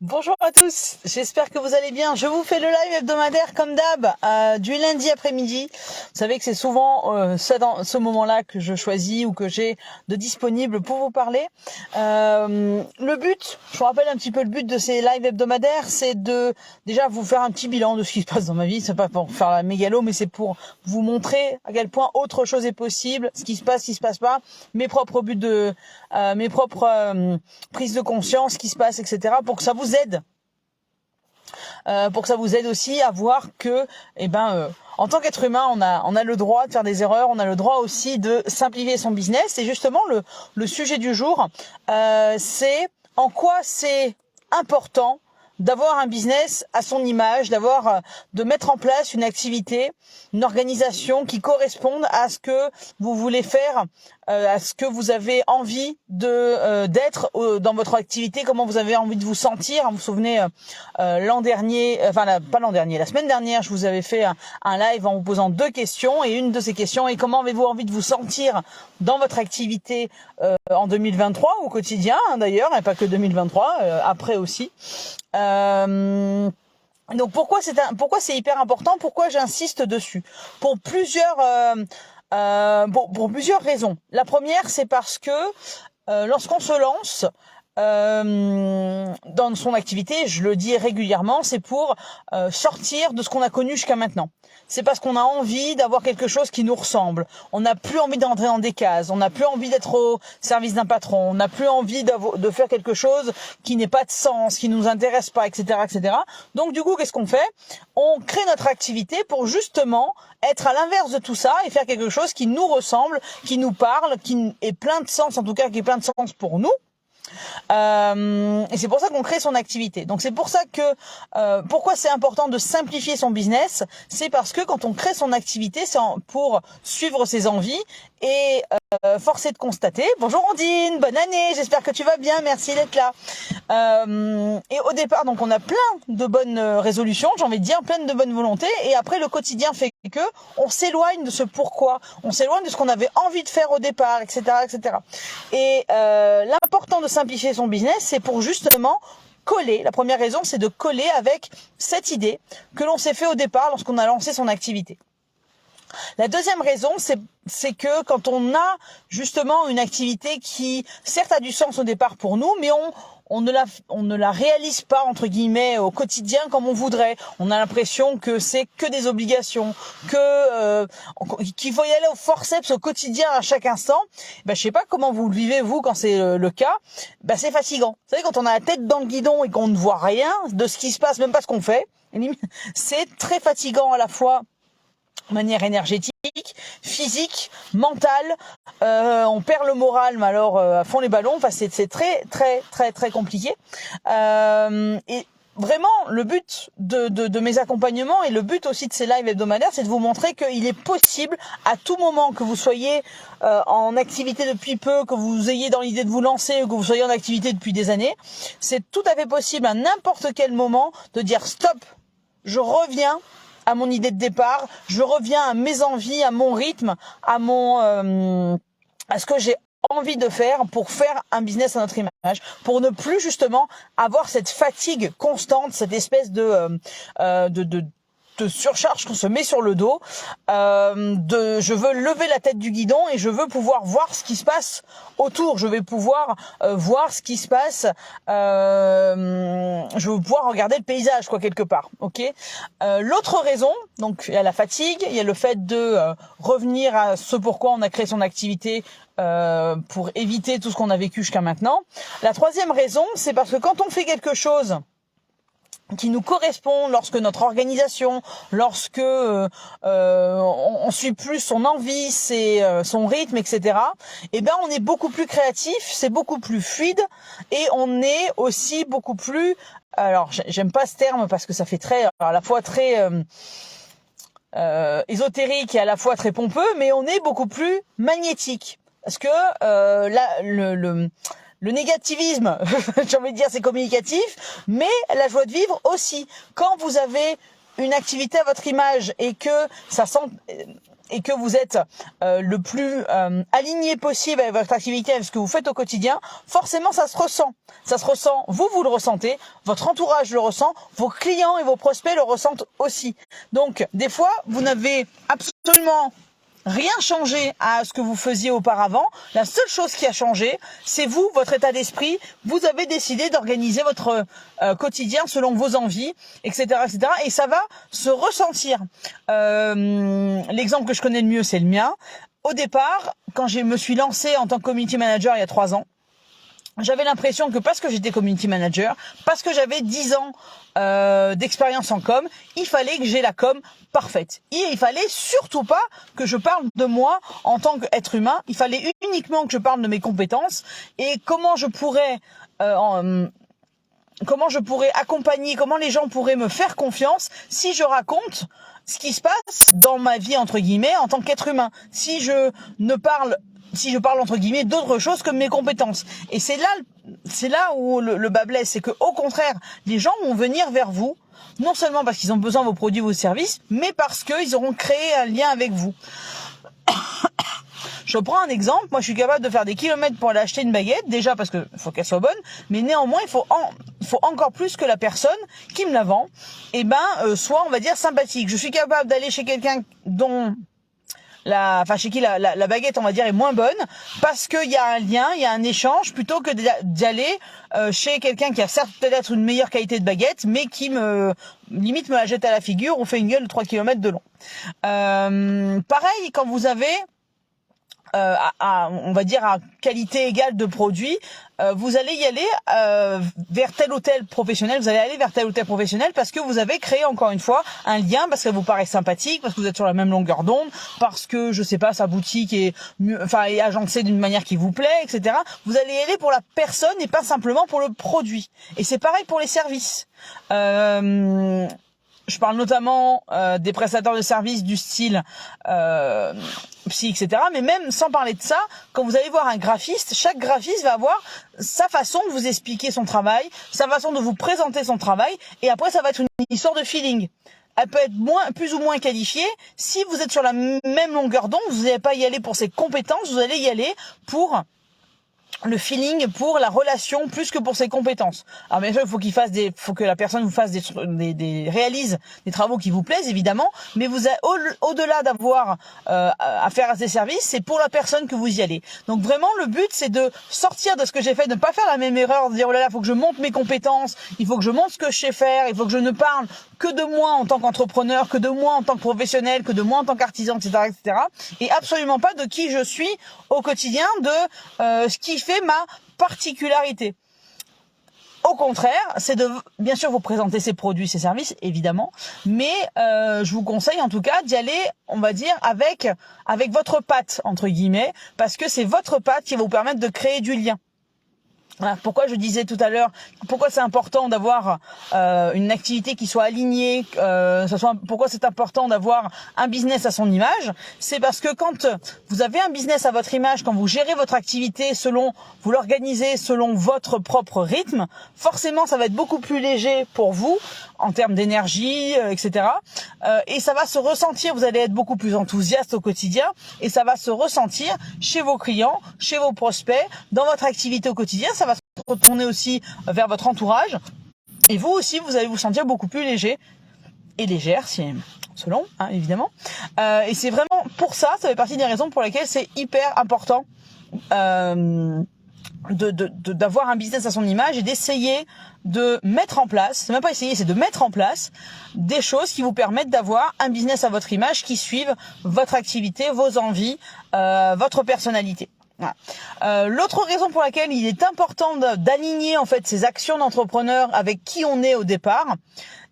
Bonjour à tous, j'espère que vous allez bien. Je vous fais le live hebdomadaire comme d'hab, du lundi après-midi. Vous savez que c'est souvent dans ce moment-là que je choisis ou que j'ai de disponible pour vous parler. Le but, je vous rappelle un petit peu le but de ces lives hebdomadaires, c'est de déjà vous faire un petit bilan de ce qui se passe dans ma vie. C'est pas pour faire la mégalo, mais c'est pour vous montrer à quel point autre chose est possible, ce qui se passe, ce qui se passe pas, mes propres buts mes propres prises de conscience, ce qui se passe, etc. pour que ça vous aide. Pour que ça vous aide aussi à voir que, en tant qu'être humain, on a le droit de faire des erreurs, on a le droit aussi de simplifier son business. Et justement, le sujet du jour, c'est en quoi c'est important d'avoir un business à son image, de mettre en place une activité, une organisation qui corresponde à ce que vous voulez faire, à ce que vous avez envie d'être dans votre activité, comment vous avez envie de vous sentir. Vous vous souvenez, l'an dernier, pas l'an dernier, la semaine dernière, je vous avais fait un live en vous posant 2 questions, et une de ces questions est: comment avez-vous envie de vous sentir dans votre activité en 2023, au quotidien, d'ailleurs, et pas que 2023, après aussi. Donc pourquoi c'est hyper important, pourquoi j'insiste dessus? Pour plusieurs raisons. La première, c'est parce que lorsqu'on se lance dans son activité, je le dis régulièrement, c'est pour sortir de ce qu'on a connu jusqu'à maintenant. C'est parce qu'on a envie d'avoir quelque chose qui nous ressemble. On n'a plus envie d'entrer dans des cases. On n'a plus envie d'être au service d'un patron. On n'a plus envie de faire quelque chose qui n'ait pas de sens, qui nous intéresse pas, etc., etc. Donc du coup, qu'est-ce qu'on fait? On crée notre activité pour justement être à l'inverse de tout ça et faire quelque chose qui nous ressemble, qui nous parle, qui est plein de sens, en tout cas qui est plein de sens pour nous. Et c'est pour ça qu'on crée son activité. Donc c'est pour ça que pourquoi c'est important de simplifier son business, c'est parce que quand on crée son activité, c'est pour suivre ses envies. Et force est de constater, bonjour Ondine, bonne année, j'espère que tu vas bien, merci d'être là. Et au départ, donc on a plein de bonnes résolutions, j'ai envie de dire, plein de bonnes volontés, et après le quotidien fait que on s'éloigne de ce pourquoi, on s'éloigne de ce qu'on avait envie de faire au départ, etc., etc. Et l'important de simplifier son business, c'est pour justement coller. La première raison, c'est de coller avec cette idée que l'on s'est fait au départ lorsqu'on a lancé son activité. La deuxième raison, c'est que quand on a justement une activité qui certes a du sens au départ pour nous, mais on ne la réalise pas, entre guillemets, au quotidien comme on voudrait. On a l'impression que c'est que des obligations, qu'il faut y aller au forceps au quotidien à chaque instant. Je sais pas comment vous le vivez vous quand c'est le cas. C'est fatigant. Vous savez, quand on a la tête dans le guidon et qu'on ne voit rien de ce qui se passe, même pas ce qu'on fait, c'est très fatigant à la fois de manière énergétique, physique, mentale, on perd le moral, mais alors à fond les ballons. Enfin, c'est très très très très compliqué. Et vraiment, le but de mes accompagnements et le but aussi de ces lives hebdomadaires, c'est de vous montrer qu'il est possible à tout moment, que vous soyez en activité depuis peu, que vous ayez dans l'idée de vous lancer ou que vous soyez en activité depuis des années, c'est tout à fait possible à n'importe quel moment de dire stop, je reviens à mon idée de départ, je reviens à mes envies, à mon rythme, à ce que j'ai envie de faire pour faire un business à notre image, pour ne plus justement avoir cette fatigue constante, cette espèce de surcharge qu'on se met sur le dos. Je veux lever la tête du guidon et je veux pouvoir voir ce qui se passe autour. Je vais pouvoir voir ce qui se passe. Je veux pouvoir regarder le paysage, quelque part. Ok. L'autre raison, donc il y a la fatigue, il y a le fait de revenir à ce pourquoi on a créé son activité. Pour éviter tout ce qu'on a vécu jusqu'à maintenant. La troisième raison, c'est parce que quand on fait quelque chose qui nous correspond, lorsque notre organisation, lorsque on suit plus son envie, son rythme, etc. On est beaucoup plus créatif, c'est beaucoup plus fluide, et on est aussi beaucoup plus. Alors, j'aime pas ce terme parce que ça fait à la fois très ésotérique et à la fois très pompeux, mais on est beaucoup plus magnétique. Parce que le négativisme, j'ai envie de dire, c'est communicatif, mais la joie de vivre aussi. Quand vous avez une activité à votre image et que ça sent, et que vous êtes le plus aligné possible avec votre activité, avec ce que vous faites au quotidien, forcément ça se ressent. Ça se ressent, vous le ressentez, votre entourage le ressent, vos clients et vos prospects le ressentent aussi. Donc des fois, vous n'avez absolument rien changé à ce que vous faisiez auparavant. La seule chose qui a changé, c'est vous, votre état d'esprit. Vous avez décidé d'organiser votre quotidien selon vos envies, etc., etc. Et ça va se ressentir. L'exemple que je connais le mieux, c'est le mien. Au départ, quand je me suis lancée en tant que community manager il y a 3 ans, j'avais l'impression que parce que j'étais community manager, parce que j'avais 10 ans d'expérience en com, il fallait que j'ai la com parfaite. Et il fallait surtout pas que je parle de moi en tant qu'être humain. Il fallait uniquement que je parle de mes compétences et comment je pourrais accompagner, comment les gens pourraient me faire confiance si je raconte ce qui se passe dans ma vie entre guillemets en tant qu'être humain. Si je parle entre guillemets d'autres choses que mes compétences. Et c'est là où le bas blesse, c'est que au contraire, les gens vont venir vers vous, non seulement parce qu'ils ont besoin de vos produits, vos services, mais parce qu'ils auront créé un lien avec vous. Je prends un exemple, moi je suis capable de faire des kilomètres pour aller acheter une baguette, déjà parce que faut qu'elle soit bonne, mais néanmoins il faut encore plus que la personne qui me la vend, soit on va dire sympathique. Je suis capable d'aller chez quelqu'un chez qui la baguette, on va dire, est moins bonne, parce qu'il y a un lien, il y a un échange, plutôt que d'aller chez quelqu'un qui a certes peut-être une meilleure qualité de baguette, mais qui me la jette à la figure ou fait une gueule de 3 km de long. Pareil, quand vous avez on va dire à qualité égale de produit, vous allez y aller vers tel ou tel professionnel, parce que vous avez créé encore une fois un lien, parce qu'elle vous paraît sympathique, parce que vous êtes sur la même longueur d'onde, parce que je sais pas, sa boutique est agencée d'une manière qui vous plaît, etc. Vous allez y aller pour la personne et pas simplement pour le produit. Et c'est pareil pour les services. Je parle notamment des prestataires de services du style psy, etc. Mais même sans parler de ça, quand vous allez voir un graphiste, chaque graphiste va avoir sa façon de vous expliquer son travail, sa façon de vous présenter son travail, et après ça va être une histoire de feeling. Elle peut être plus ou moins qualifiée. Si vous êtes sur la même longueur d'onde, vous n'allez pas y aller pour ses compétences, vous allez y aller pour le feeling, pour la relation, plus que pour ses compétences. Alors bien sûr, il faut que la personne vous fasse réalise des travaux qui vous plaisent, évidemment, mais vous avez, au-delà d'avoir affaire à ces services, c'est pour la personne que vous y allez. Donc vraiment, le but, c'est de sortir de ce que j'ai fait, de ne pas faire la même erreur, de dire, oh là là, il faut que je monte mes compétences, il faut que je montre ce que je sais faire, il faut que je ne parle que de moi en tant qu'entrepreneur, que de moi en tant que professionnel, que de moi en tant qu'artisan, etc., etc., et absolument pas de qui je suis au quotidien, de ce qui fait ma particularité. Au contraire, c'est de bien sûr vous présenter ces produits, ces services, évidemment, mais je vous conseille en tout cas d'y aller, on va dire, avec votre patte, entre guillemets, parce que c'est votre patte qui va vous permettre de créer du lien. Voilà, pourquoi je disais tout à l'heure, pourquoi c'est important d'avoir une activité qui soit alignée, pourquoi c'est important d'avoir un business à son image, c'est parce que quand vous avez un business à votre image, quand vous gérez votre activité vous l'organisez selon votre propre rythme, forcément ça va être beaucoup plus léger pour vous en termes d'énergie, etc. Et ça va se ressentir, vous allez être beaucoup plus enthousiaste au quotidien, et ça va se ressentir chez vos clients, chez vos prospects, dans votre activité au quotidien, ça va se retourner aussi vers votre entourage, et vous aussi, vous allez vous sentir beaucoup plus léger, et légère, selon, évidemment. Et c'est vraiment pour ça fait partie des raisons pour lesquelles c'est hyper important d'avoir un business à son image et d'essayer de mettre en place, c'est même pas essayer, c'est de mettre en place des choses qui vous permettent d'avoir un business à votre image qui suivent votre activité, vos envies, votre personnalité. Voilà. L'autre raison pour laquelle il est important d'aligner en fait ses actions d'entrepreneur avec qui on est au départ,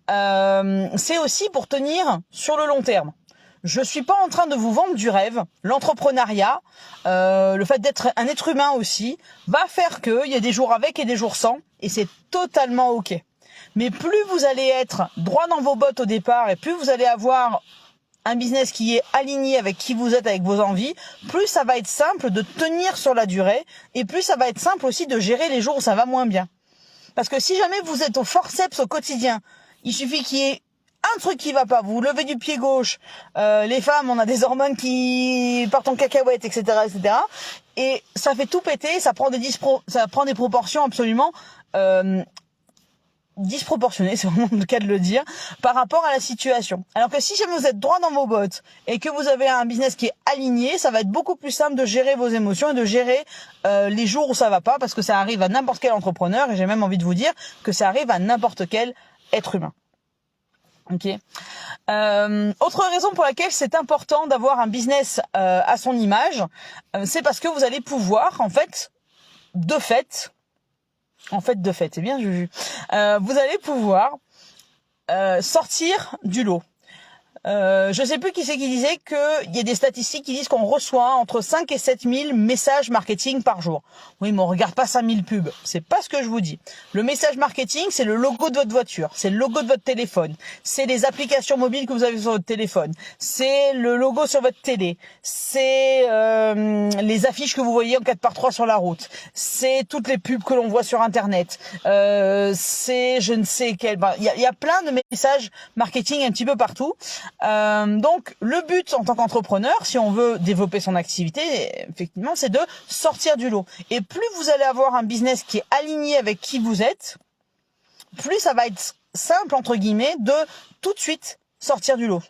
c'est aussi pour tenir sur le long terme. Je suis pas en train de vous vendre du rêve. L'entrepreneuriat, le fait d'être un être humain aussi, va faire qu'il y a des jours avec et des jours sans, et c'est totalement ok. Mais plus vous allez être droit dans vos bottes au départ, et plus vous allez avoir un business qui est aligné avec qui vous êtes, avec vos envies, plus ça va être simple de tenir sur la durée, et plus ça va être simple aussi de gérer les jours où ça va moins bien. Parce que si jamais vous êtes au forceps au quotidien, il suffit qu'il y ait un truc qui va pas, vous levez du pied gauche, les femmes, on a des hormones qui partent en cacahuètes, etc., etc. Et ça fait tout péter, ça prend des proportions absolument disproportionné, c'est vraiment le cas de le dire, par rapport à la situation. Alors que si jamais vous êtes droit dans vos bottes et que vous avez un business qui est aligné, ça va être beaucoup plus simple de gérer vos émotions et de gérer les jours où ça va pas, parce que ça arrive à n'importe quel entrepreneur, et j'ai même envie de vous dire que ça arrive à n'importe quel être humain. Ok. Autre raison pour laquelle c'est important d'avoir un business à son image, c'est parce que vous allez pouvoir, en fait, c'est bien Juju. Vous allez pouvoir sortir du lot. Je sais plus qui c'est qui disait qu'il y a des statistiques qui disent qu'on reçoit entre 5 et 7 000 messages marketing par jour. Oui, mais on regarde pas 5 000 pubs. C'est pas ce que je vous dis. Le message marketing, c'est le logo de votre voiture, c'est le logo de votre téléphone, c'est les applications mobiles que vous avez sur votre téléphone, c'est le logo sur votre télé, c'est les affiches que vous voyez en 4x3 sur la route, c'est toutes les pubs que l'on voit sur Internet, c'est je ne sais quel... Il y a plein de messages marketing un petit peu partout. Donc le but en tant qu'entrepreneur, si on veut développer son activité, effectivement, c'est de sortir du lot. Et plus vous allez avoir un business qui est aligné avec qui vous êtes, plus ça va être simple, entre guillemets, de tout de suite sortir du lot.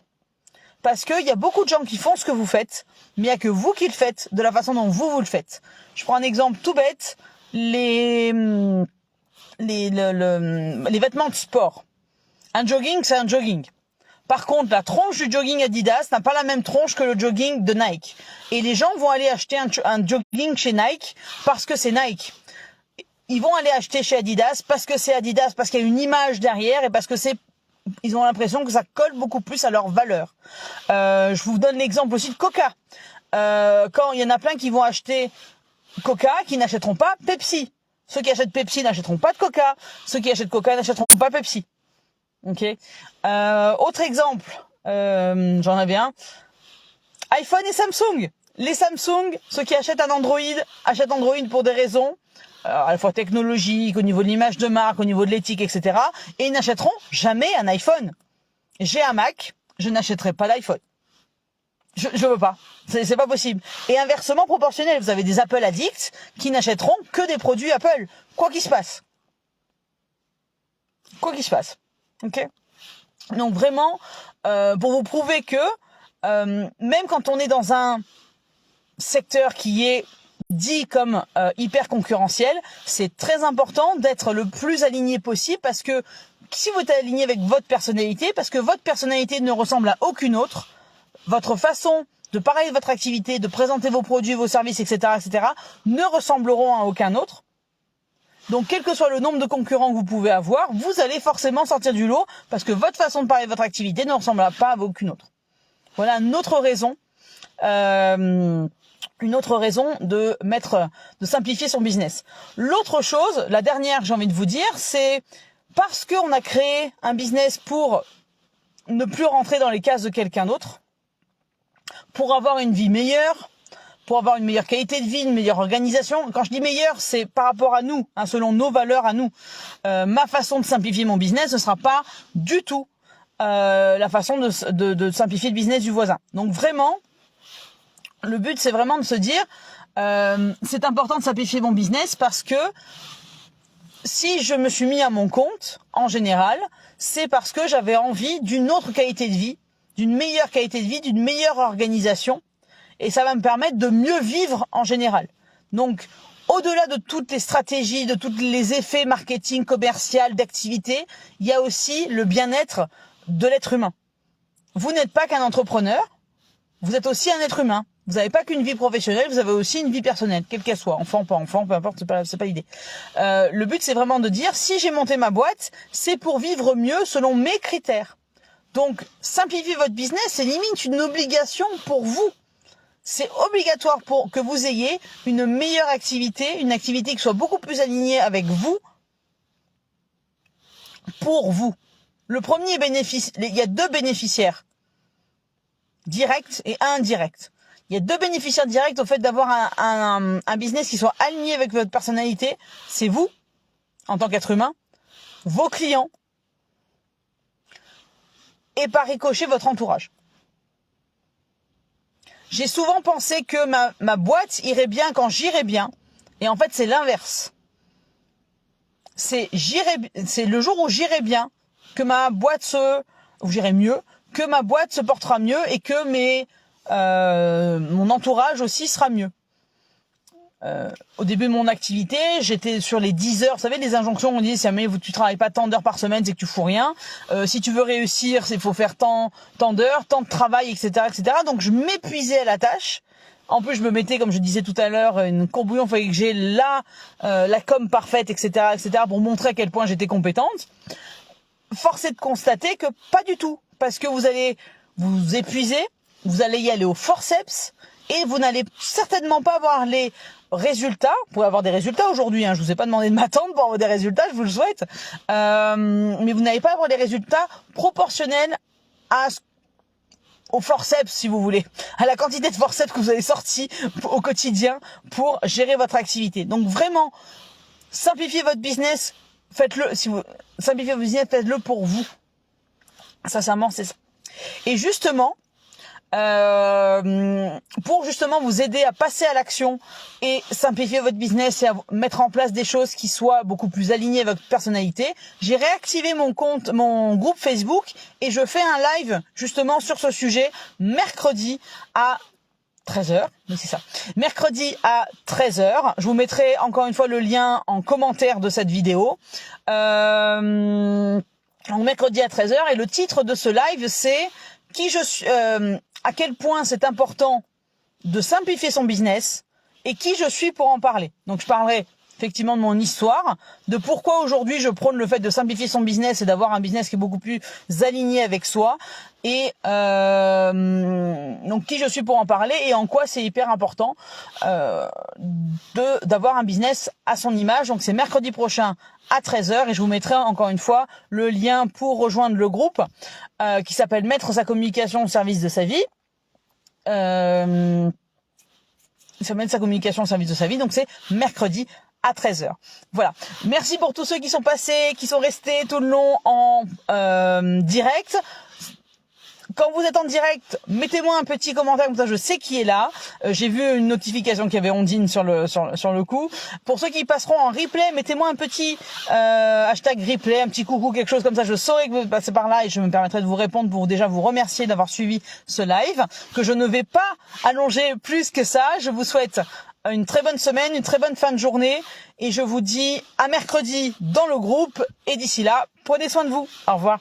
Parce qu'il y a beaucoup de gens qui font ce que vous faites, mais il n'y a que vous qui le faites de la façon dont vous le faites. Je prends un exemple tout bête, les vêtements de sport. Un jogging, c'est un jogging. Par contre, la tronche du jogging Adidas n'a pas la même tronche que le jogging de Nike. Et les gens vont aller acheter un jogging chez Nike parce que c'est Nike. Ils vont aller acheter chez Adidas parce que c'est Adidas, parce qu'il y a une image derrière et parce que ils ont l'impression que ça colle beaucoup plus à leur valeur. Je vous donne l'exemple aussi de Coca. Quand il y en a plein qui vont acheter Coca, qui n'achèteront pas Pepsi. Ceux qui achètent Pepsi n'achèteront pas de Coca. Ceux qui achètent Coca n'achèteront pas Pepsi. Ok. Autre exemple, j'en avais un. iPhone et Samsung. Les Samsung, ceux qui achètent un Android, achètent Android pour des raisons à la fois technologiques, au niveau de l'image de marque, au niveau de l'éthique, etc. Et ils n'achèteront jamais un iPhone. J'ai un Mac, je n'achèterai pas d'iPhone. Je veux pas. C'est pas possible. Et inversement proportionnel, vous avez des Apple addicts qui n'achèteront que des produits Apple, quoi qu'il se passe. Quoi qu'il se passe. Ok. Donc vraiment, pour vous prouver que même quand on est dans un secteur qui est dit comme hyper concurrentiel, c'est très important d'être le plus aligné possible, parce que si vous êtes aligné avec votre personnalité, parce que votre personnalité ne ressemble à aucune autre, votre façon de parler de votre activité, de présenter vos produits, vos services, etc., etc., ne ressembleront à aucun autre. Donc, quel que soit le nombre de concurrents que vous pouvez avoir, vous allez forcément sortir du lot parce que votre façon de parler de votre activité ne ressemble pas à aucune autre. Voilà une autre raison de simplifier son business. L'autre chose, la dernière que j'ai envie de vous dire, c'est parce qu'on a créé un business pour ne plus rentrer dans les cases de quelqu'un d'autre, pour avoir une vie meilleure, pour avoir une meilleure qualité de vie, une meilleure organisation. Quand je dis meilleure, c'est par rapport à nous, selon nos valeurs à nous. Ma façon de simplifier mon business ne sera pas du tout la façon de simplifier le business du voisin. Donc vraiment, le but, c'est vraiment de se dire, c'est important de simplifier mon business parce que si je me suis mis à mon compte, en général, c'est parce que j'avais envie d'une autre qualité de vie, d'une meilleure qualité de vie, d'une meilleure organisation. Et ça va me permettre de mieux vivre en général. Donc, au-delà de toutes les stratégies, de tous les effets marketing, commercial, d'activité, il y a aussi le bien-être de l'être humain. Vous n'êtes pas qu'un entrepreneur, vous êtes aussi un être humain. Vous n'avez pas qu'une vie professionnelle, vous avez aussi une vie personnelle, quelle qu'elle soit, enfant, pas enfant, peu importe, c'est pas l'idée. Le but, c'est vraiment de dire, si j'ai monté ma boîte, c'est pour vivre mieux selon mes critères. Donc, simplifier votre business, c'est limite une obligation pour vous. C'est obligatoire pour que vous ayez une meilleure activité, une activité qui soit beaucoup plus alignée avec vous, pour vous. Le premier bénéfice, il y a deux bénéficiaires, directs et indirects. Il y a deux bénéficiaires directs au fait d'avoir un business qui soit aligné avec votre personnalité. C'est vous, en tant qu'être humain, vos clients et par ricochet votre entourage. J'ai souvent pensé que ma boîte irait bien quand j'irais bien, et en fait c'est l'inverse. C'est le jour où j'irai bien que ma boîte où j'irai mieux, que ma boîte se portera mieux et que mon entourage aussi sera mieux. Au début de mon activité, j'étais sur les 10 heures. Vous savez, les injonctions, on dit, si jamais tu travailles pas tant d'heures par semaine, c'est que tu fous rien. Si tu veux réussir, il faut faire tant d'heures, tant de travail, etc., etc. Donc, je m'épuisais à la tâche. En plus, je me mettais, comme je disais tout à l'heure, une courbouillon, il fallait que j'ai la com parfaite, etc., etc., pour montrer à quel point j'étais compétente. Force est de constater que pas du tout, parce que vous allez vous épuiser, vous allez y aller au forceps, et vous n'allez certainement pas avoir les résultats. Vous pouvez avoir des résultats aujourd'hui, je vous ai pas demandé de m'attendre pour avoir des résultats, je vous le souhaite, mais vous n'allez pas avoir des résultats proportionnels au forceps, si vous voulez, à la quantité de forceps que vous avez sorti au quotidien pour gérer votre activité. Donc vraiment, simplifiez votre business, faites-le. Si vous simplifiez votre business, faites-le pour vous. Sincèrement, c'est ça. Et justement, pour justement vous aider à passer à l'action et simplifier votre business et à mettre en place des choses qui soient beaucoup plus alignées avec votre personnalité, j'ai réactivé mon groupe Facebook et je fais un live justement sur ce sujet mercredi à 13h, oui c'est ça. Mercredi à 13h. Je vous mettrai encore une fois le lien en commentaire de cette vidéo. Donc mercredi à 13h et le titre de ce live c'est à quel point c'est important de simplifier son business et qui je suis pour en parler. Donc je parlerai effectivement de mon histoire, de pourquoi aujourd'hui je prône le fait de simplifier son business et d'avoir un business qui est beaucoup plus aligné avec soi et donc qui je suis pour en parler et en quoi c'est hyper important d'avoir un business à son image. Donc c'est mercredi prochain à 13h et je vous mettrai encore une fois le lien pour rejoindre le groupe qui s'appelle Mettre sa communication au service de sa vie. Mettre sa communication au service de sa vie, donc c'est mercredi à 13h. Voilà. Merci pour tous ceux qui sont passés, qui sont restés tout le long en direct. Quand vous êtes en direct, mettez-moi un petit commentaire, comme ça je sais qui est là. J'ai vu une notification qu'il y avait Ondine sur le coup. Pour ceux qui passeront en replay, mettez-moi un petit hashtag replay, un petit coucou, quelque chose comme ça. Je saurai que vous passez par là et je me permettrai de vous répondre pour déjà vous remercier d'avoir suivi ce live, que je ne vais pas allonger plus que ça. Je vous souhaite une très bonne semaine, une très bonne fin de journée et je vous dis à mercredi dans le groupe et d'ici là, prenez soin de vous. Au revoir.